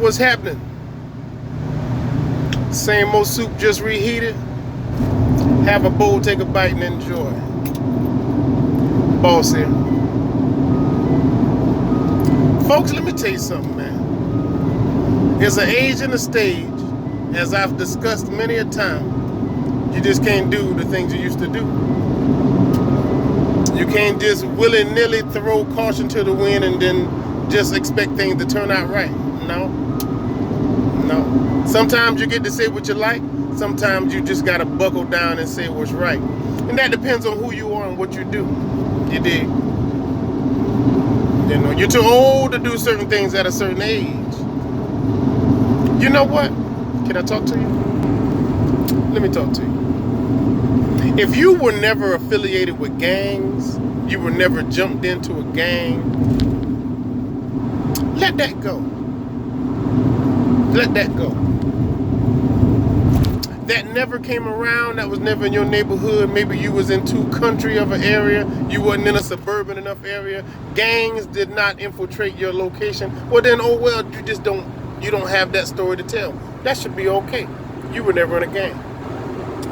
What's happening? Same old soup, just reheated. Have a bowl, take a bite, and enjoy. Boss here. Folks, let me tell you something, man. There's an age and a stage, as I've discussed many a time. You just can't do the things you used to do. You can't just willy-nilly throw caution to the wind and then just expect things to turn out right. No. Sometimes you get to say what you like. Sometimes you just got to buckle down and say what's right. And that depends on who you are and what you do. You dig? You know, you're too old to do certain things at a certain age. You know what? Can I talk to you? Let me talk to you. If you were never affiliated with gangs, you were never jumped into a gang, let that go. Let that go. That never came around, that was never in your neighborhood. Maybe you was in too country of an area, you wasn't in a suburban enough area. Gangs did not infiltrate your location. Well then, oh well, you don't have that story to tell. That should be okay. You were never in a gang.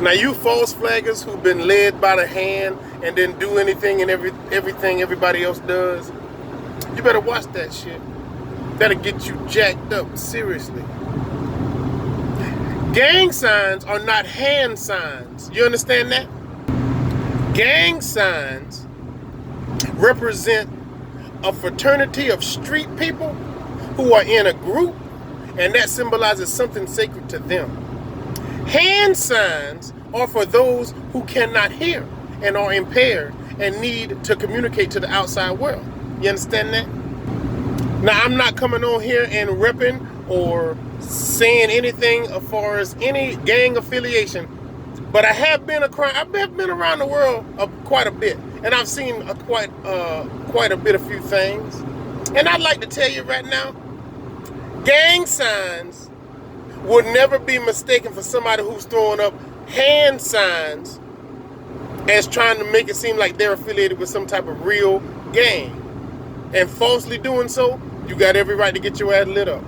Now you false flaggers who've been led by the hand and then do anything and everything everybody else does, you better watch that shit. That'll get you jacked up, seriously. Gang signs are not hand signs. You understand that? Gang signs represent a fraternity of street people who are in a group, and that symbolizes something sacred to them. Hand signs are for those who cannot hear and are impaired and need to communicate to the outside world. You understand that? Now, I'm not coming on here and repping or saying anything as far as any gang affiliation, but I have been I've been around the world quite a bit, and I've seen quite a few things. And I'd like to tell you right now, gang signs would never be mistaken for somebody who's throwing up hand signs as trying to make it seem like they're affiliated with some type of real gang. And falsely doing so, you got every right to get your ass lit up.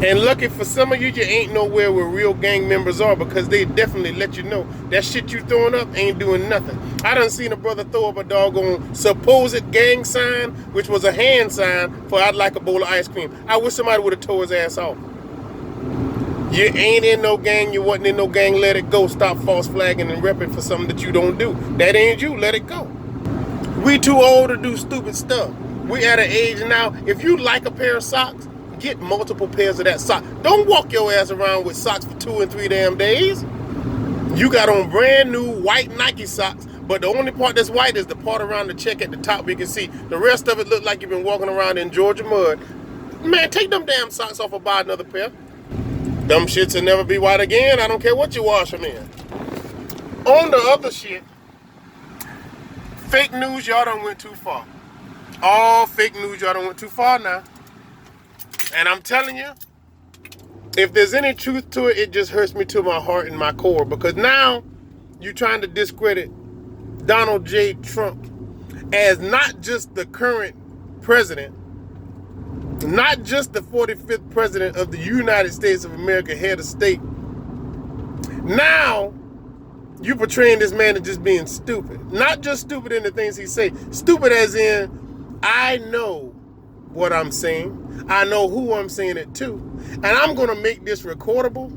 And lucky for some of you, you ain't nowhere where real gang members are, because they definitely let you know that shit you throwing up ain't doing nothing. I done seen a brother throw up a doggone supposed gang sign, which was a hand sign for I'd like a bowl of ice cream. I wish somebody would have tore his ass off. You ain't in no gang, you wasn't in no gang, let it go. Stop false flagging and repping for something that you don't do. That ain't you, let it go. We too old to do stupid stuff. We at an age now, if you like a pair of socks, get multiple pairs of that sock. Don't walk your ass around with socks for 2 and 3 damn days. You got on brand new white Nike socks, but the only part that's white is the part around the check at the top where you can see. The rest of it look like you've been walking around in Georgia mud. Man, take them damn socks off and buy another pair. Them shits will never be white again. I don't care what you wash them in. On the other shit, fake news, y'all done went too far. All fake news, y'all done went too far now. And I'm telling you, if there's any truth to it, it just hurts me to my heart and my core, because now you're trying to discredit Donald J. Trump as not just the current president, not just the 45th president of the United States of America, head of state. Now you portraying this man as just being stupid. Not just stupid in the things he say. Stupid as in, I know what I'm saying. I know who I'm saying it to. And I'm going to make this recordable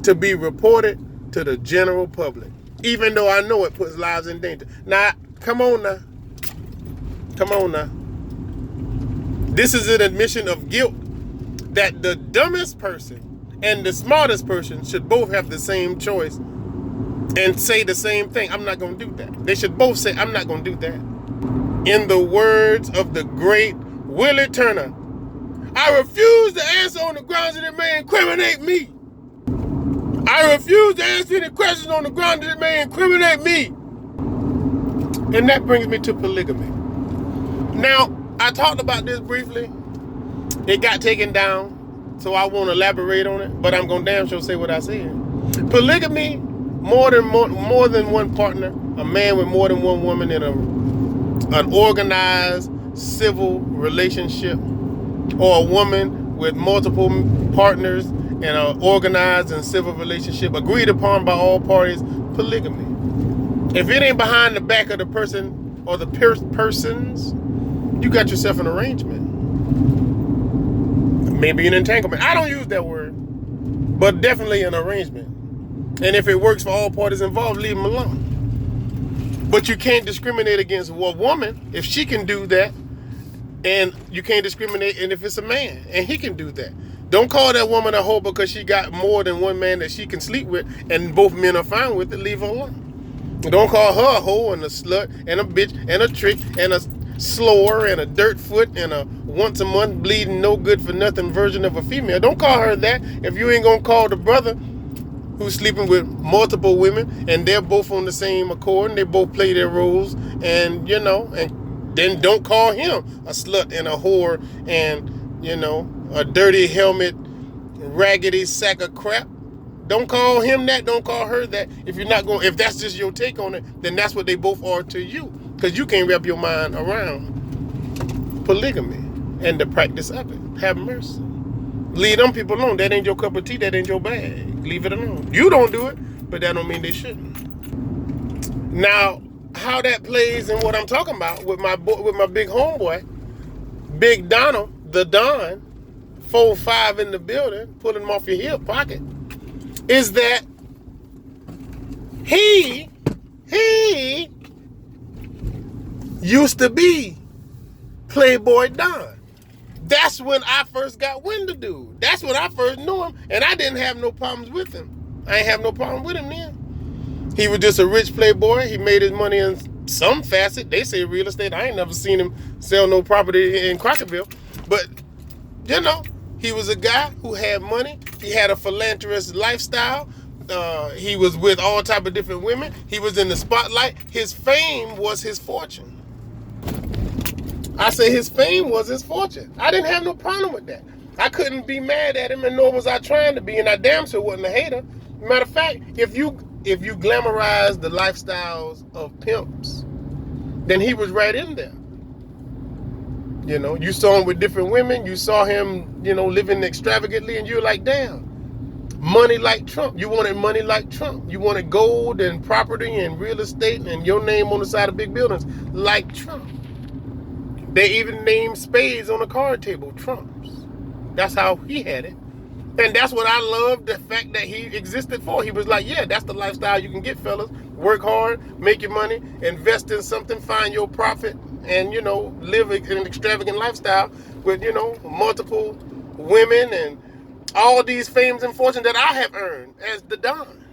to be reported to the general public, even though I know it puts lives in danger. Now, come on now. Come on now. This is an admission of guilt that the dumbest person and the smartest person should both have the same choice and say the same thing. I'm not going to do that. They should both say, I'm not going to do that. In the words of the great Willie Turner, I refuse to answer on the grounds that it may incriminate me. I refuse to answer any questions on the grounds that it may incriminate me. And that brings me to polygamy. Now, I talked about this briefly. It got taken down, so I won't elaborate on it, but I'm going to damn sure say what I said. Polygamy, more than one partner, a man with more than one woman in an organized civil relationship, or a woman with multiple partners in an organized and civil relationship agreed upon by all parties, polygamy. If it ain't behind the back of the person or the persons, you got yourself an arrangement. Maybe an entanglement. I don't use that word, but definitely an arrangement. And if it works for all parties involved, leave them alone. But you can't discriminate against a woman if she can do that, and you can't discriminate and if it's a man and he can do that. Don't call that woman a hoe because she got more than one man that she can sleep with and both men are fine with it. Leave her alone. Don't call her a hoe and a slut and a bitch and a trick and a slower and a dirt foot and a once a month bleeding no good for nothing version of a female. Don't call her that if you ain't gonna call the brother who's sleeping with multiple women and they're both on the same accord and they both play their roles, and and then don't call him a slut and a whore and a dirty helmet, raggedy sack of crap. Don't call him that. Don't call her that. If that's just your take on it, then that's what they both are to you, because you can't wrap your mind around polygamy and the practice of it. Have mercy. Leave them people alone. That ain't your cup of tea. That ain't your bag. Leave it alone. You don't do it, but that don't mean they shouldn't. Now, how that plays in what I'm talking about with my big homeboy, Big Donald, the Don, 4'5" in the building, pulling him off your hip pocket, is that he used to be Playboy Don. That's when I first got wind of dude. That's when I first knew him, and I didn't have no problems with him. I ain't have no problem with him then. He was just a rich playboy. He made his money in some facet. They say real estate. I ain't never seen him sell no property in Crockerville. But, he was a guy who had money. He had a philanthropist lifestyle. He was with all type of different women. He was in the spotlight. His fame was his fortune. I say his fame was his fortune. I didn't have no problem with that. I couldn't be mad at him, and nor was I trying to be, and I damn sure wasn't a hater. Matter of fact, if you glamorize the lifestyles of pimps, then he was right in there. You saw him with different women. You saw him, living extravagantly, and you're like, damn, money like Trump. You wanted money like Trump. You wanted gold and property and real estate and your name on the side of big buildings like Trump. They even named spades on the card table Trumps. That's how he had it. And that's what I love, the fact that he existed for. He was like, yeah, that's the lifestyle you can get, fellas. Work hard, make your money, invest in something, find your profit, and, live an extravagant lifestyle with, multiple women and all these fames and fortune that I have earned as the Don.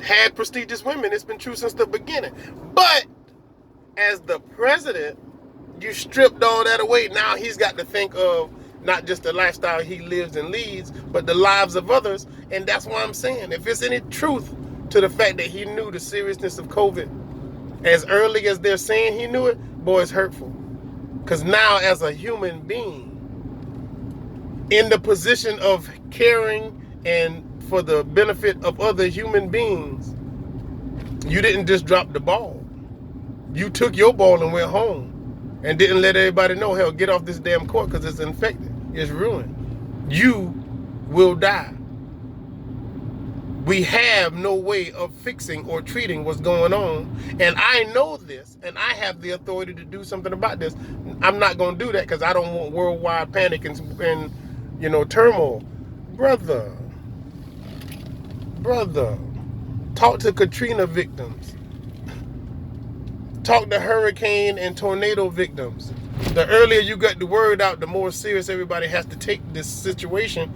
Had prestigious women. It's been true since the beginning. But as the president, you stripped all that away. Now he's got to think of not just the lifestyle he lives and leads, but the lives of others. And that's why I'm saying, if there's any truth to the fact that he knew the seriousness of COVID as early as they're saying he knew it, boy, it's hurtful. Because now as a human being, in the position of caring and for the benefit of other human beings, you didn't just drop the ball. You took your ball and went home and didn't let everybody know, hell, get off this damn court because it's infected. It's ruined. You will die. We have no way of fixing or treating what's going on. And I know this, and I have the authority to do something about this. I'm not going to do that because I don't want worldwide panic and turmoil. Brother, talk to Katrina victims. Talk to hurricane and tornado victims. The earlier you get the word out, the more serious everybody has to take this situation.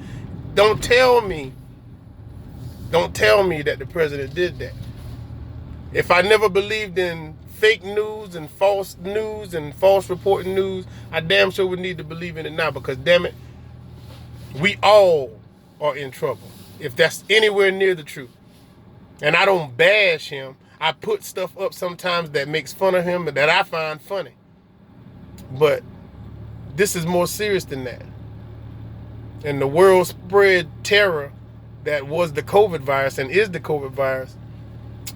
Don't tell me that the president did that. If I never believed in fake news and false reporting news, I damn sure would need to believe in it now, because damn it, we all are in trouble if that's anywhere near the truth. And I don't bash him. I put stuff up sometimes that makes fun of him and that I find funny. But this is more serious than that. And the world spread terror that was the COVID virus and is the COVID virus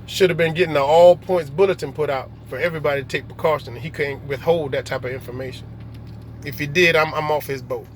should have been getting an all points bulletin put out for everybody to take precaution. He couldn't withhold that type of information. If he did, I'm off his boat.